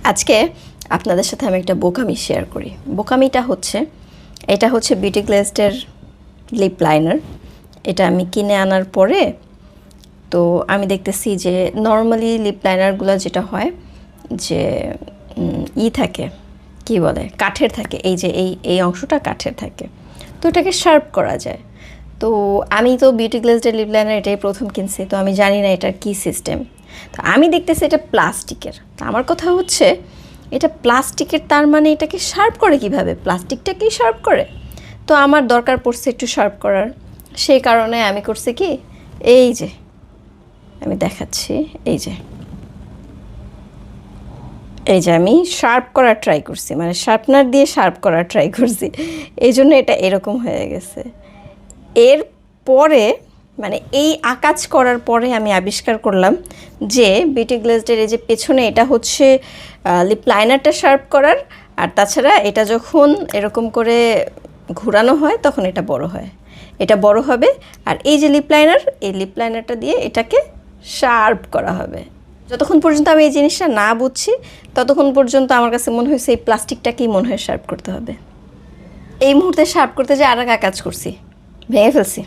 আজকে আপনাদের সাথে আমি একটা বোকামি শেয়ার করি। বোকামিটা হচ্ছে, এটা হচ্ছে বিউটি গ্লেজডের লিপ লাইনার। এটা আমি কিনে আনার পরে তো আমি দেখতেছি যে নর্মালি লিপ লাইনারগুলো যেটা হয় যে থাকে, কি বলে, কাঠের থাকে। এই যে এই অংশটা কাঠের থাকে, তো এটাকে শার্প করা যায়। তো আমি তো বিউটি গ্লেজডের লিপ লাইনার এটাই প্রথম কিনছি, তো আমি জানি না এটার কী সিস্টেম। তো আমি দেখতেছি এটা প্লাস্টিকের। তো আমার কথা হচ্ছে এটা প্লাস্টিকের, তার মানে এটাকে শার্প করে কিভাবে? প্লাস্টিকটাকেই শার্প করে। তো আমার দরকার পড়ছে একটু শার্প করার, সেই কারণে আমি করছি কি, এই যে আমি দেখাচ্ছি, এই যে আমি শার্প করার ট্রাই করছি, মানে শার্পনার দিয়ে শার্প করার ট্রাই করছি, এই জন্য এটা এরকম হয়ে গেছে। এর পরে মানে এই আকাজ করার পরে আমি আবিষ্কার করলাম যে বিউটি গ্লেজডের এই যে পেছনে এটা হচ্ছে লিপ লাইনারটা শার্প করার, আর তাছাড়া এটা যখন এরকম করে ঘোরানো হয় তখন এটা বড় হয়, এটা বড় হবে। আর এই যে লিপ লাইনার, এই লিপ লাইনারটা দিয়ে এটাকে শার্প করা হবে। যতক্ষণ পর্যন্ত আমি এই জিনিসটা না বুঝছি ততক্ষণ পর্যন্ত আমার কাছে মনে হয়েছে এই প্লাস্টিকটাকেই মনে হয় শার্প করতে হবে। এই মুহূর্তে শার্প করতে যে আর এক কাজ করছি, ভেঙে ফেলছি।